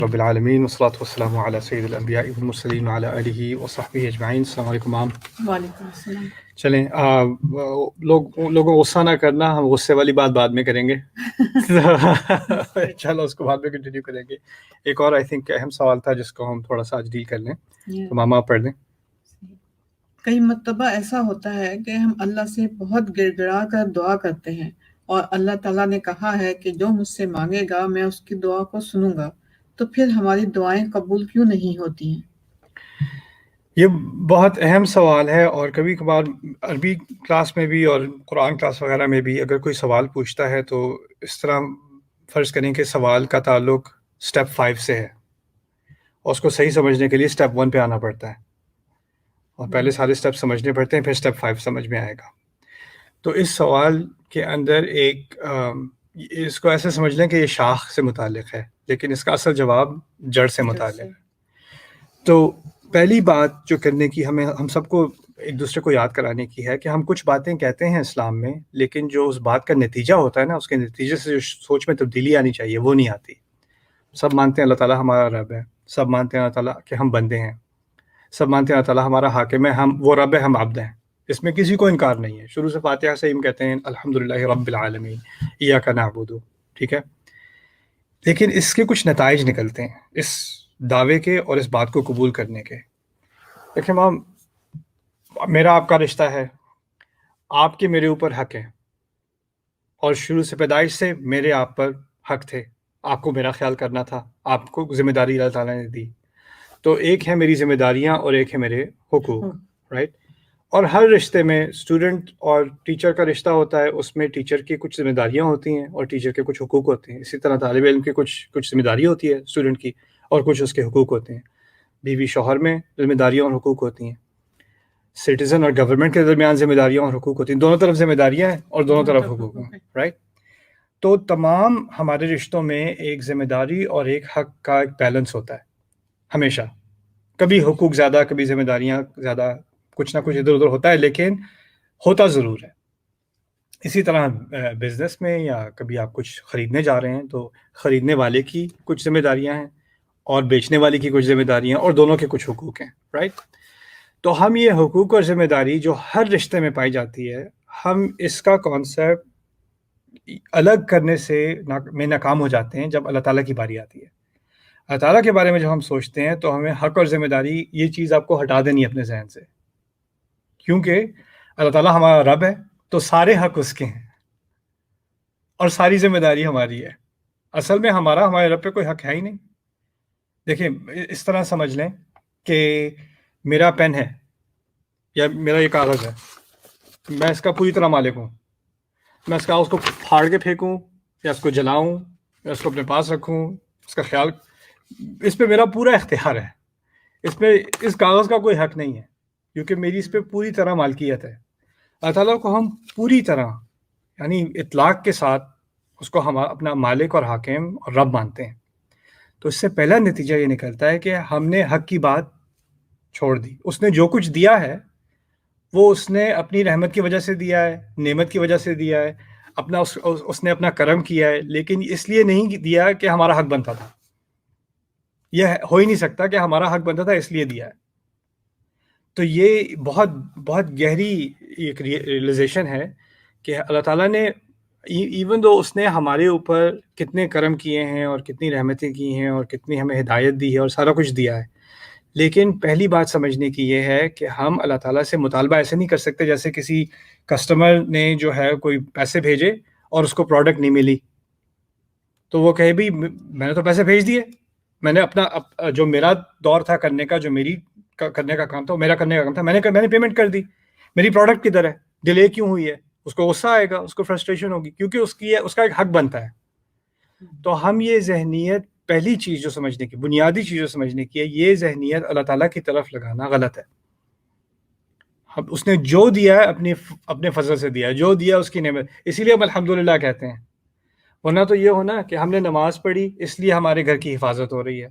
رب العالمین والصلاة والسلام علی سید الانبیاء والمرسلین وعلی آلہ وصحبہ اجمعین. السلام علیکم مام. وعلیکم السلام. چلیں لوگوں کو غصہ نہ کرنا, ہم غصے والی بات بعد میں کریں گے. چلو اس کو بعد میں کنٹینیو کریں گے. ایک اور آئی تھنک اہم سوال تھا جس کو ہم تھوڑا سا آج ڈیل کر لیں, تو ماما آپ پڑھ دیں. کئی مرتبہ ایسا ہوتا ہے کہ ہم اللہ سے بہت گڑ گڑا کر دعا کرتے ہیں, اور اللہ تعالیٰ نے کہا ہے کہ جو مجھ سے مانگے گا میں اس کی دعا کو سنوں گا, تو پھر ہماری دعائیں قبول کیوں نہیں ہوتی ہیں؟ یہ بہت اہم سوال ہے, اور کبھی کبھار عربی کلاس میں بھی اور قرآن کلاس وغیرہ میں بھی اگر کوئی سوال پوچھتا ہے تو اس طرح فرض کریں کہ سوال کا تعلق سٹیپ 5 سے ہے, اور اس کو صحیح سمجھنے کے لیے سٹیپ 1 پہ آنا پڑتا ہے, اور پہلے سارے سٹیپ سمجھنے پڑتے ہیں, پھر سٹیپ 5 سمجھ میں آئے گا. تو اس سوال کے اندر اس کو ایسے سمجھ لیں کہ یہ شاخ سے متعلق ہے, لیکن اس کا اصل جواب جڑ سے متعلق ہے. تو پہلی بات جو کرنے کی ہم سب کو ایک دوسرے کو یاد کرانے کی ہے کہ ہم کچھ باتیں کہتے ہیں اسلام میں, لیکن جو اس بات کا نتیجہ ہوتا ہے نا, اس کے نتیجے سے جو سوچ میں تبدیلی آنی چاہیے وہ نہیں آتی. سب مانتے ہیں اللہ تعالیٰ ہمارا رب ہے, سب مانتے ہیں اللہ تعالیٰ کہ ہم بندے ہیں, سب مانتے ہیں اللہ تعالیٰ ہمارا حاکم ہے, وہ رب ہے, ہم عبد ہیں. اس میں کسی کو انکار نہیں ہے. شروع سے فاتحہ سے ہم کہتے ہیں الحمدللہ رب العالمین ایاک نعبد, ٹھیک ہے. لیکن اس کے کچھ نتائج نکلتے ہیں اس دعوے کے اور اس بات کو قبول کرنے کے. دیکھیں مام, میرا آپ کا رشتہ ہے, آپ کے میرے اوپر حق ہے, اور شروع سے پیدائش سے میرے آپ پر حق تھے. آپ کو میرا خیال کرنا تھا, آپ کو ذمہ داری اللہ تعالیٰ نے دی. تو ایک ہے میری ذمہ داریاں اور ایک ہے میرے حقوق, رائٹ. اور ہر رشتے میں اسٹوڈنٹ اور ٹیچر کا رشتہ ہوتا ہے, اس میں ٹیچر کی کچھ ذمہ داریاں ہوتی ہیں اور ٹیچر کے کچھ حقوق ہوتے ہیں. اسی طرح طالب علم کی کچھ ذمہ داری ہوتی ہے اسٹوڈنٹ کی, اور کچھ اس کے حقوق ہوتے ہیں. بیوی شوہر میں ذمہ داریاں اور حقوق ہوتی ہیں. سٹیزن اور گورنمنٹ کے درمیان ذمہ داریاں اور حقوق ہوتی ہیں. دونوں طرف ذمہ داریاں ہیں اور دونوں طرف حقوق ہیں, رائٹ. تو تمام ہمارے رشتوں میں ایک ذمہ داری اور ایک حق کا ایک بیلنس ہوتا ہے ہمیشہ. کبھی حقوق زیادہ, کبھی ذمہ داریاں زیادہ, کچھ نہ کچھ ادھر ادھر ہوتا ہے, لیکن ہوتا ضرور ہے. اسی طرح بزنس میں یا کبھی آپ کچھ خریدنے جا رہے ہیں تو خریدنے والے کی کچھ ذمہ داریاں ہیں اور بیچنے والے کی کچھ ذمہ داریاں, اور دونوں کے کچھ حقوق ہیں, رائٹ. تو ہم یہ حقوق اور ذمہ داری جو ہر رشتے میں پائی جاتی ہے, ہم اس کا کانسیپٹ الگ کرنے میں ناکام ہو جاتے ہیں جب اللہ تعالیٰ کی باری آتی ہے. اللہ تعالیٰ کے بارے میں جب ہم سوچتے ہیں تو ہمیں حق اور ذمہ داری, یہ چیز آپ کو ہٹا دینی ہے اپنے ذہن سے, کیونکہ اللہ تعالیٰ ہمارا رب ہے تو سارے حق اس کے ہیں اور ساری ذمہ داری ہماری ہے. اصل میں ہمارے رب پہ کوئی حق ہے ہی نہیں. دیکھیں, اس طرح سمجھ لیں کہ میرا پین ہے یا میرا یہ کاغذ ہے, میں اس کا پوری طرح مالک ہوں. میں اس کاغذ کو پھاڑ کے پھینکوں یا اس کو جلاؤں یا اس کو اپنے پاس رکھوں, اس کا خیال, اس پہ میرا پورا اختیار ہے. اس کاغذ کا کوئی حق نہیں ہے کیونکہ میری اس پہ پوری طرح مالکیت ہے. اللہ تعالیٰ کو ہم پوری طرح یعنی اطلاق کے ساتھ اس کو ہم اپنا مالک اور حاکم اور رب مانتے ہیں. تو اس سے پہلا نتیجہ یہ نکلتا ہے کہ ہم نے حق کی بات چھوڑ دی. اس نے جو کچھ دیا ہے وہ اس نے اپنی رحمت کی وجہ سے دیا ہے, نعمت کی وجہ سے دیا ہے, اس نے اپنا کرم کیا ہے, لیکن اس لیے نہیں دیا کہ ہمارا حق بنتا تھا. یہ ہو ہی نہیں سکتا کہ ہمارا حق بنتا تھا اس لیے دیا ہے. تو یہ بہت بہت گہری ایک ریئلائزیشن ہے کہ اللہ تعالیٰ نے ایون دو اس نے ہمارے اوپر کتنے کرم کیے ہیں اور کتنی رحمتیں کی ہیں اور کتنی ہمیں ہدایت دی ہے اور سارا کچھ دیا ہے, لیکن پہلی بات سمجھنے کی یہ ہے کہ ہم اللہ تعالیٰ سے مطالبہ ایسے نہیں کر سکتے جیسے کسی کسٹمر نے جو ہے کوئی پیسے بھیجے اور اس کو پروڈکٹ نہیں ملی تو وہ کہے بھی میں نے تو پیسے بھیج دیے, میں نے اپنا جو میرا دور تھا کرنے کا, جو میری کرنے کا کام تھا, میرا کرنے کا کام تھا, میں نے پیمنٹ کر دی, میری پروڈکٹ کدھر ہے, ڈیلے کیوں ہوئی ہے. اس کو غصہ آئے گا, اس کو فرسٹریشن ہوگی کیونکہ اس کا ایک حق بنتا ہے. تو ہم یہ ذہنیت, پہلی چیز جو سمجھنے کی, بنیادی چیز جو سمجھنے کی ہے, یہ ذہنیت اللہ تعالیٰ کی طرف لگانا غلط ہے. اس نے جو دیا ہے اپنے فضل سے دیا ہے, جو دیا اس کی نعمت, اسی لیے ہم الحمدللہ کہتے ہیں. ورنہ تو یہ ہونا کہ ہم نے نماز پڑھی اس لیے ہمارے گھر کی حفاظت ہو رہی ہے,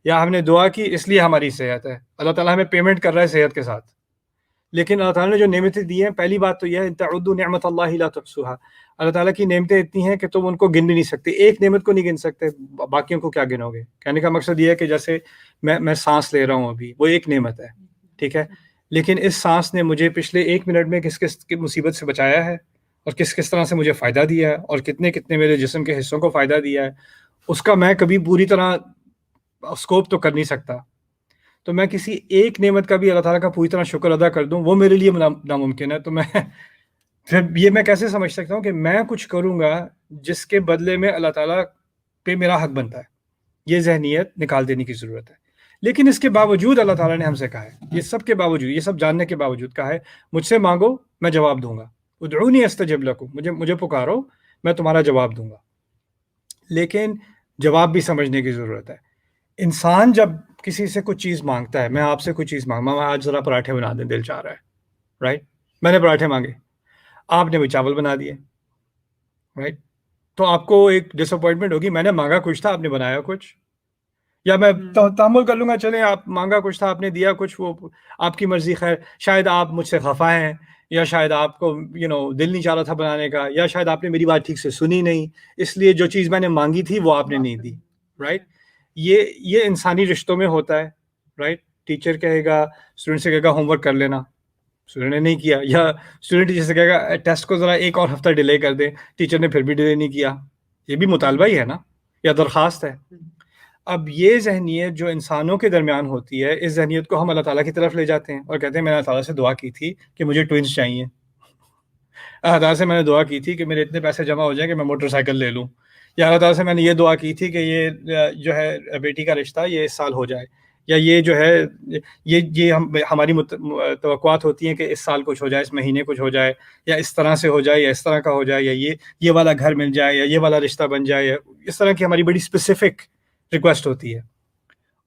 یا ہم نے دعا کی اس لیے ہماری صحت ہے. اللہ تعالیٰ ہمیں پیمنٹ کر رہا ہے صحت کے ساتھ. لیکن اللہ تعالیٰ نے جو نعمتیں دی ہیں، پہلی بات تو یہ ہے تعدوا نعمت اللہ لا تحصوها، اللہ تعالیٰ کی نعمتیں اتنی ہیں کہ تم ان کو گن بھی نہیں سکتے، ایک نعمت کو نہیں گن سکتے، باقیوں کو کیا گنو گے؟ کہنے کا مقصد یہ ہے کہ جیسے میں سانس لے رہا ہوں ابھی، وہ ایک نعمت ہے، ٹھیک ہے، لیکن اس سانس نے مجھے پچھلے 1 منٹ میں کس کس کی مصیبت سے بچایا ہے، اور کس کس طرح سے مجھے فائدہ دیا ہے، اور کتنے کتنے میرے جسم کے حصوں کو فائدہ دیا ہے، اس کا میں کبھی پوری طرح اسکوپ تو کر نہیں سکتا۔ تو میں کسی ایک نعمت کا بھی اللہ تعالیٰ کا پوری طرح شکر ادا کر دوں، وہ میرے لیے ناممکن ہے۔ تو میں پھر یہ میں کیسے سمجھ سکتا ہوں کہ میں کچھ کروں گا جس کے بدلے میں اللہ تعالیٰ پہ میرا حق بنتا ہے؟ یہ ذہنیت نکال دینے کی ضرورت ہے۔ لیکن اس کے باوجود اللہ تعالیٰ نے ہم سے کہا ہے، یہ سب کے باوجود، یہ سب جاننے کے باوجود کہا ہے مجھ سے مانگو میں جواب دوں گا، ادعونی استجب لکم، مجھے پکارو میں تمہارا جواب دوں گا۔ لیکن جواب بھی سمجھنے کی ضرورت ہے۔ انسان جب کسی سے کچھ چیز مانگتا ہے، میں آپ سے کوئی چیز مانگا، میں آج ذرا پراٹھے بنا دیں، دل چاہ رہا ہے، رائٹ، میں نے پراٹھے مانگے، آپ نے بھی چاول بنا دیے، رائٹ، تو آپ کو ایک ڈس اپوائنٹمنٹ ہوگی، میں نے مانگا کچھ تھا، آپ نے بنایا کچھ، یا میں تحمل کر لوں گا، چلیں آپ مانگا کچھ تھا، آپ نے دیا کچھ، وہ آپ کی مرضی، خیر شاید آپ مجھ سے خفا ہیں، یا شاید آپ کو دل نہیں چاہ رہا تھا بنانے کا، یا شاید آپ نے میری بات ٹھیک سے سنی نہیں، اس لیے جو چیز میں نے مانگی تھی وہ آپ نے نہیں دی، رائٹ۔ یہ انسانی رشتوں میں ہوتا ہے، رائٹ۔ ٹیچر کہے گا، اسٹوڈنٹ سے کہے گا ہوم ورک کر لینا، اسٹوڈنٹ نے نہیں کیا، یا اسٹوڈنٹ ٹیچر سے کہے گا ٹیسٹ کو ذرا 1 اور ہفتہ ڈیلے کر دیں، ٹیچر نے پھر بھی ڈیلے نہیں کیا، یہ بھی مطالبہ ہی ہے نا، یا درخواست ہے۔ اب یہ ذہنیت جو انسانوں کے درمیان ہوتی ہے، اس ذہنیت کو ہم اللہ تعالیٰ کی طرف لے جاتے ہیں اور کہتے ہیں میں اللہ تعالیٰ سے دعا کی تھی کہ مجھے ٹوئنس چاہیے، اللہ تعالیٰ سے میں نے دعا کی تھی کہ میرے اتنے پیسے جمع ہو جائیں کہ میں موٹر سائیکل لے لوں، یا اللہ تعالیٰ سے میں نے یہ دعا کی تھی کہ یہ جو ہے بیٹی کا رشتہ یہ اس سال ہو جائے، یا یہ جو ہے یہ ہماری توقعات ہوتی ہیں کہ اس سال کچھ ہو جائے، اس مہینے کچھ ہو جائے، یا اس طرح سے ہو جائے، یا اس طرح کا ہو جائے، یا یہ والا گھر مل جائے، یا یہ والا رشتہ بن جائے، یا اس طرح کی ہماری بڑی اسپیسیفک ریکویسٹ ہوتی ہے۔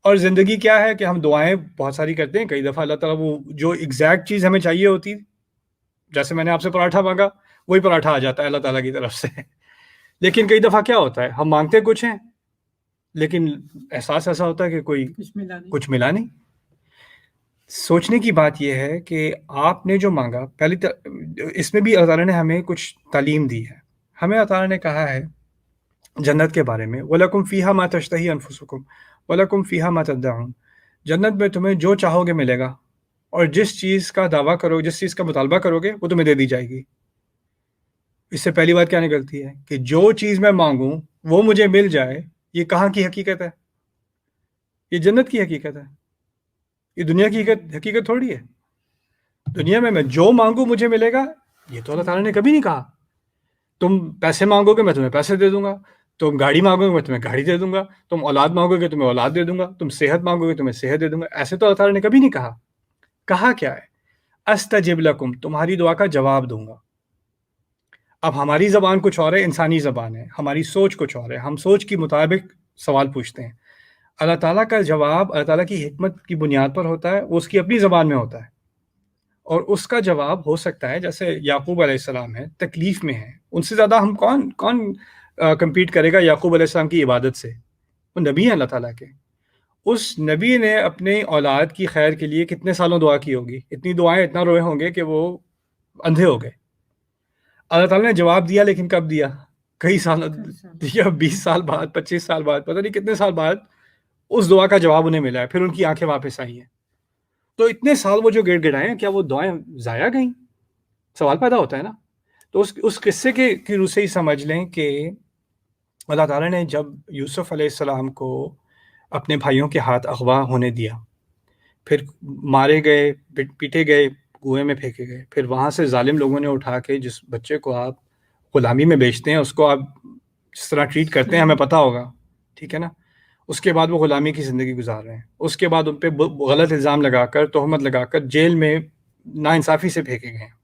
اور زندگی کیا ہے کہ ہم دعائیں بہت ساری کرتے ہیں، کئی دفعہ اللہ تعالیٰ وہ جو ایگزیکٹ چیز ہمیں چاہیے ہوتی، جیسے میں نے آپ سے پراٹھا مانگا، وہی پراٹھا آ جاتا ہے اللہ تعالیٰ کی طرف سے۔ لیکن کئی دفعہ کیا ہوتا ہے، ہم مانگتے کچھ ہیں لیکن احساس ایسا ہوتا ہے کہ کوئی کچھ ملا نہیں۔ سوچنے کی بات یہ ہے کہ آپ نے جو مانگا، پہلی اس میں بھی اللہ تعالیٰ نے ہمیں کچھ تعلیم دی ہے۔ ہمیں اللہ تعالیٰ نے کہا ہے جنت کے بارے میں، وَلَكُمْ فِيهَا مَا تَشْتَهِي أَنفُسُكُمْ وَلَكُمْ فِيهَا مَا تَدَّعُونَ، جنت میں تمہیں جو چاہو گے ملے گا، اور جس چیز کا دعویٰ کرو، جس چیز کا مطالبہ کرو گے وہ تمہیں دے دی جائے گی۔ اس سے پہلی بات کیا نکلتی ہے کہ جو چیز میں مانگوں وہ مجھے مل جائے، یہ کہاں کی حقیقت ہے؟ یہ جنت کی حقیقت ہے، یہ دنیا کی حقیقت تھوڑی ہے۔ دنیا میں جو مانگوں مجھے ملے گا، یہ تو اللہ تعالیٰ نے کبھی نہیں کہا۔ تم پیسے مانگو گے میں تمہیں پیسے دے دوں گا، تم گاڑی مانگو گے میں تمہیں گاڑی دے دوں گا، تم اولاد مانگو گے تمہیں اولاد دے دوں گا، تم صحت مانگو گے تمہیں صحت دے دوں گا۔ ایسے تو اللہ تعالیٰ نے کبھی نہیں کہا۔ کہا کیا ہے؟ استجب لکم، تمہاری دعا کا جواب دوں گا۔ اب ہماری زبان کچھ اور ہے، انسانی زبان ہے، ہماری سوچ کچھ اور ہے، ہم سوچ کے مطابق سوال پوچھتے ہیں۔ اللہ تعالیٰ کا جواب اللہ تعالیٰ کی حکمت کی بنیاد پر ہوتا ہے، وہ اس کی اپنی زبان میں ہوتا ہے، اور اس کا جواب ہو سکتا ہے جیسے یعقوب علیہ السلام ہے، تکلیف میں ہے، ان سے زیادہ ہم کون کمپیٹ کرے گا یعقوب علیہ السلام کی عبادت سے؟ وہ نبی ہیں اللہ تعالیٰ کے۔ اس نبی نے اپنے اولاد کی خیر کے لیے کتنے سالوں دعا کی ہوگی، اتنی دعائیں، اتنا روئے ہوں گے کہ وہ اندھے ہو گئے۔ اللہ تعالیٰ نے جواب دیا، لیکن کب دیا؟ کئی سال دیا، 20 سال بعد، 25 سال بعد، پتہ نہیں کتنے سال بعد اس دعا کا جواب انہیں ملا ہے، پھر ان کی آنکھیں واپس آئی ہیں۔ تو اتنے سال وہ جو گڑ گڑائے ہیں، کیا وہ دعائیں ضائع گئیں؟ سوال پیدا ہوتا ہے نا۔ تو اس قصے کی روح سے ہی سمجھ لیں کہ اللہ تعالیٰ نے جب یوسف علیہ السلام کو اپنے بھائیوں کے ہاتھ اغوا ہونے دیا، پھر مارے گئے، پیٹے گئے، کنویں میں پھینکے گئے، پھر وہاں سے ظالم لوگوں نے اٹھا کے جس بچے کو آپ غلامی میں بیچتے ہیں، اس کو آپ جس طرح ٹریٹ کرتے ہیں ہمیں پتہ ہوگا، ٹھیک ہے نا، اس کے بعد وہ غلامی کی زندگی گزار رہے ہیں، اس کے بعد ان پہ غلط الزام لگا کر، تہمت لگا کر جیل میں ناانصافی سے پھینکے گئے ہیں۔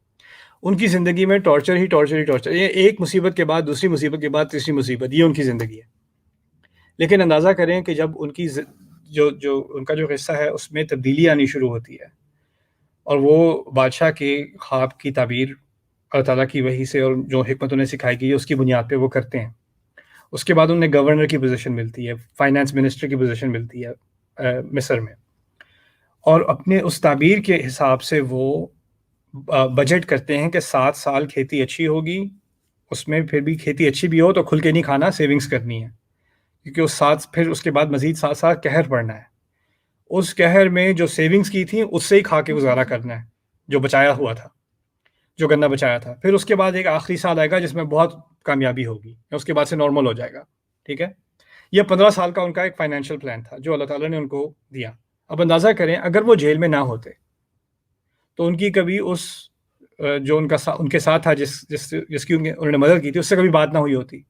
ان کی زندگی میں ٹارچر ہی ٹارچر ہی ٹارچر، یہ ایک مصیبت کے بعد دوسری مصیبت کے بعد تیسری مصیبت، یہ ان کی زندگی ہے۔ لیکن اندازہ کریں کہ جب ان کی جو ان کا جو قصہ ہے اس میں تبدیلی آنی شروع ہوتی ہے، اور وہ بادشاہ کے خواب کی تعبیر اللہ تعالیٰ کی وحی سے اور جو حکمت انہیں سکھائی گئی ہے اس کی بنیاد پہ وہ کرتے ہیں۔ اس کے بعد انہیں گورنر کی پوزیشن ملتی ہے، فائنانس منسٹر کی پوزیشن ملتی ہے مصر میں، اور اپنے اس تعبیر کے حساب سے وہ بجٹ کرتے ہیں کہ 7 سال کھیتی اچھی ہوگی، اس میں پھر بھی کھیتی اچھی بھی ہو تو کھل کے نہیں کھانا، سیونگز کرنی ہے، کیونکہ پھر اس کے بعد مزید 7 سال قہر پڑنا ہے، اس قہر میں جو سیونگز کی تھیں اس سے ہی کھا کے گزارا کرنا ہے، جو بچایا ہوا تھا، جو گنا بچایا تھا. پھر اس کے بعد ایک آخری سال آئے گا جس میں بہت کامیابی ہوگی، اس کے بعد سے نارمل ہو جائے گا. ٹھیک ہے، یہ 15 سال کا ان کا ایک فائنینشیل پلان تھا جو اللہ تعالیٰ نے ان کو دیا. اب اندازہ کریں اگر وہ جیل میں نہ ہوتے تو ان کی کبھی اس جو ان کے ساتھ تھا جس کی انہوں نے مدد کی تھی اس سے کبھی بات نہ ہوئی ہوتی،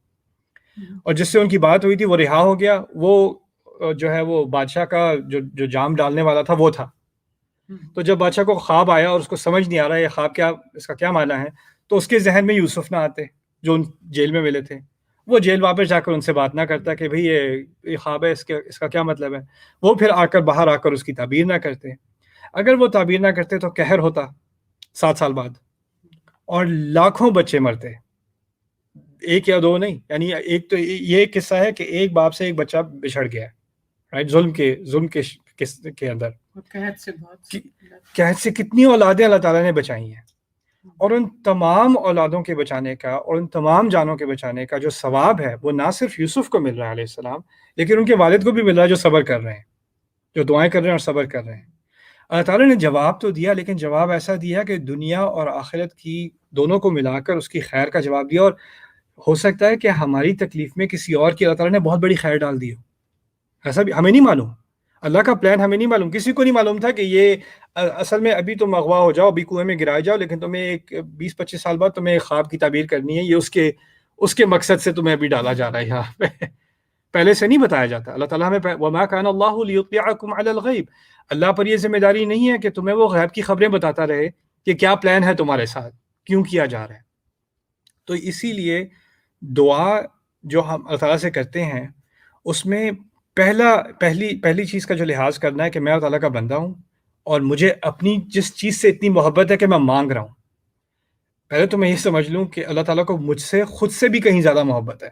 اور جس سے ان کی بات ہوئی تھی وہ رہا ہو گیا. وہ جو ہے وہ بادشاہ کا جو جام ڈالنے والا تھا وہ تھا. تو جب بادشاہ کو خواب آیا اور اس کو سمجھ نہیں آ رہا یہ خواب کیا، اس کا کیا معنی ہے، تو اس کے ذہن میں یوسف نہ آتے جو ان جیل میں ملے تھے. وہ جیل واپس جا کر ان سے بات نہ کرتا کہ بھئی یہ خواب ہے، اس کا کیا مطلب ہے. وہ پھر باہر آ کر اس کی تعبیر نہ کرتے. اگر وہ تعبیر نہ کرتے تو قہر ہوتا 7 سال بعد، اور لاکھوں بچے مرتے، ایک یا دو نہیں. یعنی ایک تو یہ قصہ ہے کہ ایک باپ سے ایک بچہ بچھڑ گیا، رائٹ، ظلم کے اندر. قحط سے کتنی اولادیں اللہ تعالیٰ نے بچائی ہیں، اور ان تمام اولادوں کے بچانے کا اور ان تمام جانوں کے بچانے کا جو ثواب ہے وہ نہ صرف یوسف کو مل رہا ہے علیہ السلام، لیکن ان کے والد کو بھی مل رہا ہے جو صبر کر رہے ہیں، جو دعائیں کر رہے ہیں اور صبر کر رہے ہیں. اللہ تعالیٰ نے جواب تو دیا، لیکن جواب ایسا دیا کہ دنیا اور آخرت کی دونوں کو ملا کر اس کی خیر کا جواب دیا. اور ہو سکتا ہے کہ ہماری تکلیف میں کسی اور کی اللہ تعالیٰ نے بہت بڑی خیر ڈال دی ہو، ایسا بھی ہمیں نہیں معلوم. اللہ کا پلان ہمیں نہیں معلوم، کسی کو نہیں معلوم تھا کہ یہ اصل میں ابھی تم اغوا ہو جاؤ، ابھی کنویں میں گرائے جاؤ، لیکن تمہیں ایک 20-25 سال بعد تمہیں ایک خواب کی تعبیر کرنی ہے، یہ اس کے مقصد سے تمہیں ابھی ڈالا جا رہا ہے یہاں پہ. پہلے سے نہیں بتایا جاتا. اللہ تعالیٰ ہمیں وما كان الله ليطلعكم على الغيب، اللہ پر یہ ذمہ داری نہیں ہے کہ تمہیں وہ غیب کی خبریں بتاتا رہے کہ کیا پلان ہے تمہارے ساتھ، کیوں کیا جا رہا ہے. تو اسی لیے دعا جو ہم اللہ تعالیٰ سے کرتے ہیں اس میں پہلی چیز کا جو لحاظ کرنا ہے کہ میں اللہ تعالیٰ کا بندہ ہوں، اور مجھے اپنی جس چیز سے اتنی محبت ہے کہ میں مانگ رہا ہوں، پہلے تو میں یہ سمجھ لوں کہ اللہ تعالیٰ کو مجھ سے خود سے بھی کہیں زیادہ محبت ہے،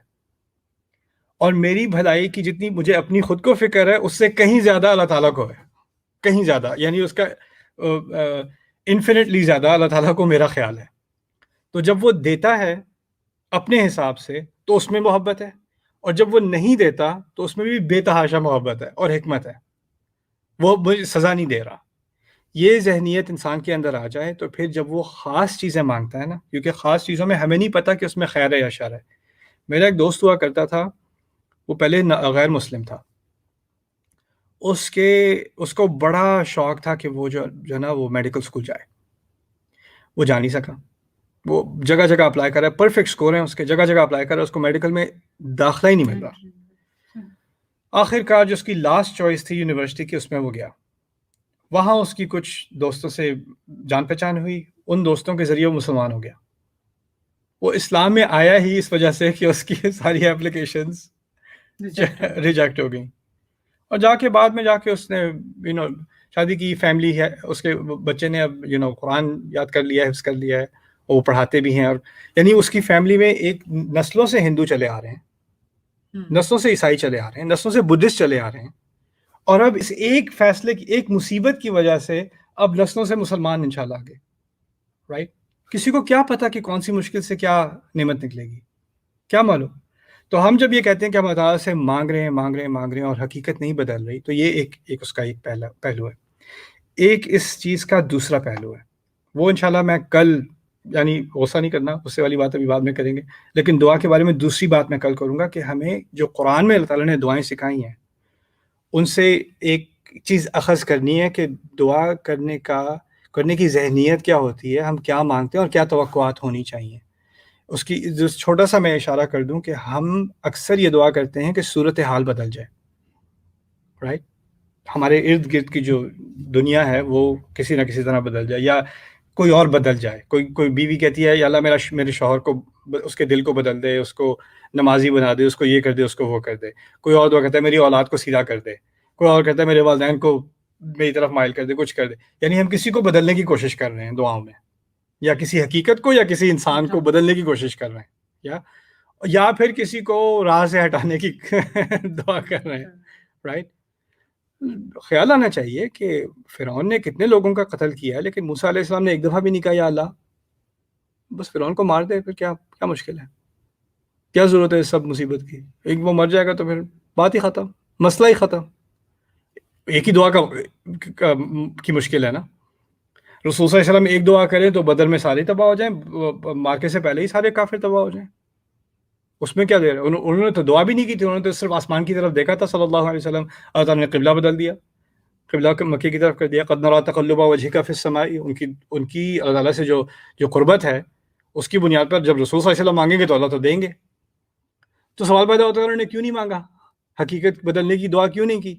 اور میری بھلائی کی جتنی مجھے اپنی خود کو فکر ہے اس سے کہیں زیادہ اللہ تعالیٰ کو ہے، کہیں زیادہ، یعنی اس کا انفینٹلی زیادہ اللہ تعالیٰ کو میرا خیال ہے. تو جب وہ دیتا ہے اپنے حساب سے تو اس میں محبت ہے، اور جب وہ نہیں دیتا تو اس میں بھی بے تحاشا محبت ہے اور حکمت ہے، وہ مجھے سزا نہیں دے رہا. یہ ذہنیت انسان کے اندر آ جائے تو پھر جب وہ خاص چیزیں مانگتا ہے نا، کیونکہ خاص چیزوں میں ہمیں نہیں پتہ کہ اس میں خیر ہے یا شر ہے. میرا ایک دوست ہوا کرتا تھا، وہ پہلے غیر مسلم تھا، اس کو بڑا شوق تھا کہ وہ جو نا وہ میڈیکل اسکول جائے. وہ جا نہیں سکا، وہ جگہ جگہ اپلائی کر رہا ہے، پرفیکٹ سکور ہیں اس کے، جگہ جگہ اپلائی کر رہا ہے، اس کو میڈیکل میں داخلہ ہی نہیں مل رہا. آخر کار جو اس کی لاسٹ چوائس تھی یونیورسٹی کی، اس میں وہ گیا. وہاں اس کی کچھ دوستوں سے جان پہچان ہوئی، ان دوستوں کے ذریعے وہ مسلمان ہو گیا. وہ اسلام میں آیا ہی اس وجہ سے کہ اس کی ساری اپلیکیشنز ریجیکٹ ہو گئیں، اور بعد میں جا کے اس نے شادی کی، فیملی ہے، اس کے بچے نے اب قرآن یاد کر لیا ہے، حفظ کر لیا ہے، وہ پڑھاتے بھی ہیں. اور یعنی اس کی فیملی میں ایک نسلوں سے ہندو چلے آ رہے ہیں، نسلوں سے عیسائی چلے آ رہے ہیں، نسلوں سے بدھسٹ چلے آ رہے ہیں، اور اب اس ایک فیصلے کی، ایک مصیبت کی وجہ سے اب نسلوں سے مسلمان انشاءاللہ آگے. رائٹ، کسی کو کیا پتا کہ کون سی مشکل سے کیا نعمت نکلے گی، کیا معلوم. تو ہم جب یہ کہتے ہیں کہ ہم اللہ تعالیٰ سے مانگ رہے ہیں اور حقیقت نہیں بدل رہی، تو یہ ایک اس کا ایک پہلو ہے. ایک اس چیز کا دوسرا پہلو ہے، وہ انشاءاللہ میں کل، یعنی غصہ نہیں کرنا، غصے والی بات ابھی بعد میں کریں گے، لیکن دعا کے بارے میں دوسری بات میں کل کروں گا کہ ہمیں جو قرآن میں اللہ تعالیٰ نے دعائیں سکھائی ہیں ان سے ایک چیز اخذ کرنی ہے کہ دعا کرنے کی ذہنیت کیا ہوتی ہے، ہم کیا مانگتے ہیں اور کیا توقعات ہونی چاہیے. اس کی جو چھوٹا سا میں اشارہ کر دوں کہ ہم اکثر یہ دعا کرتے ہیں کہ صورتحال بدل جائے. رائٹ، ہمارے ارد گرد کی جو دنیا ہے وہ کسی نہ کسی طرح بدل جائے، یا کوئی اور بدل جائے. کوئی بیوی کہتی ہے یا اللہ میرے شوہر کو، اس کے دل کو بدل دے، اس کو نمازی بنا دے، اس کو یہ کر دے، اس کو وہ کر دے. کوئی اور دعا کہتا ہے میری اولاد کو سیدھا کر دے. کوئی اور کہتا ہے میرے والدین کو میری طرف مائل کر دے، کچھ کر دے. یعنی ہم کسی کو بدلنے کی کوشش کر رہے ہیں دعاؤں میں، یا کسی حقیقت کو یا کسی انسان کو بدلنے کی کوشش کر رہے ہیں، یا پھر کسی کو راہ سے ہٹانے کی دعا کر رہے ہیں. رائٹ، خیال آنا چاہیے کہ فرعون نے کتنے لوگوں کا قتل کیا ہے، لیکن موسیٰ علیہ السلام نے ایک دفعہ بھی نہیں کہا یا اللہ بس فرعون کو مار دے، پھر کیا مشکل ہے، کیا ضرورت ہے اس سب مصیبت کی؟ ایک وہ مر جائے گا تو پھر بات ہی ختم، مسئلہ ہی ختم. ایک ہی دعا کی مشکل ہے نا. رسول صلی اللہ علیہ وسلم ایک دعا کریں تو بدر میں سارے تباہ ہو جائیں، مارکے سے پہلے ہی سارے کافر تباہ ہو جائیں. اس میں کیا دے رہے؟ انہوں نے تو دعا بھی نہیں کی تھی، انہوں نے تو صرف آسمان کی طرف دیکھا تھا صلی اللہ علیہ وسلم. اللہ تعالیٰ نے قبلہ بدل دیا، قبلہ مکے کی طرف کر دیا. قد نری تقلب وجهک فی السماء. ان کی اللہ تعالیٰ سے جو قربت ہے اس کی بنیاد پر جب رسول صلی اللہ علیہ وسلم مانگیں گے تو اللہ تو دیں گے. تو سوال پیدا ہوتا ہے انہوں نے کیوں نہیں مانگا، حقیقت بدلنے کی دعا کیوں نہیں کی؟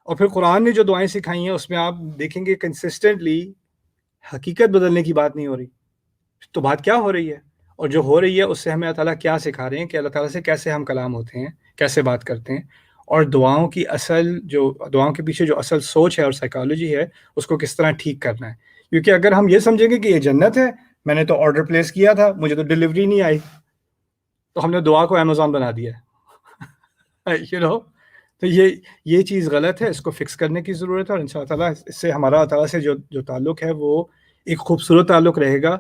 اور پھر قرآن نے جو دعائیں سکھائی ہیں اس میں آپ دیکھیں گے کنسسٹنٹلی حقیقت بدلنے کی بات نہیں ہو رہی. تو بات کیا ہو رہی ہے؟ اور جو ہو رہی ہے اس سے ہمیں اللہ تعالیٰ کیا سکھا رہے ہیں کہ اللہ تعالیٰ سے کیسے ہم کلام ہوتے ہیں، کیسے بات کرتے ہیں، اور دعاؤں کے پیچھے جو اصل سوچ ہے اور سائیکالوجی ہے اس کو کس طرح ٹھیک کرنا ہے. کیونکہ اگر ہم یہ سمجھیں گے کہ یہ جنت ہے، میں نے تو آرڈر پلیس کیا تھا، مجھے تو ڈیلیوری نہیں آئی، تو ہم نے دعا کو امیزون بنا دیا ہے. تو یہ چیز غلط ہے، اس کو فکس کرنے کی ضرورت ہے، اور انشاءاللہ تعالیٰ اس سے ہمارا اللہ تعالیٰ سے جو تعلق ہے وہ ایک خوبصورت تعلق رہے گا،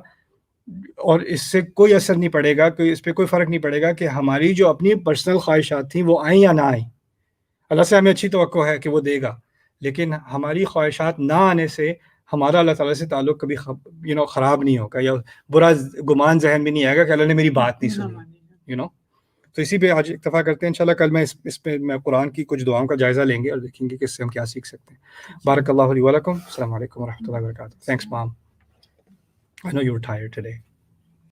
اور اس سے کوئی اثر نہیں پڑے گا، اس پہ کوئی فرق نہیں پڑے گا کہ ہماری جو اپنی پرسنل خواہشات تھیں وہ آئیں یا نہ آئیں. اللہ سے ہمیں اچھی توقع ہے کہ وہ دے گا، لیکن ہماری خواہشات نہ آنے سے ہمارا اللہ تعالیٰ سے تعلق کبھی خراب نہیں ہوگا، یا برا گمان ذہن میں نہیں آئے گا کہ اللہ نے میری بات نہیں سنی. تو اسی پہ آج اکتفا کرتے ہیں. انشاءاللہ کل میں اس پہ میں قرآن کی کچھ دعاؤں کا جائزہ لیں گے اور دیکھیں گے کہ اس سے ہم کیا سیکھ سکتے ہیں. بارک اللہ لی و لکم. السلام علیکم ورحمۃ اللہ وبرکاتہ. Thanks, Mom. I know you were tired today.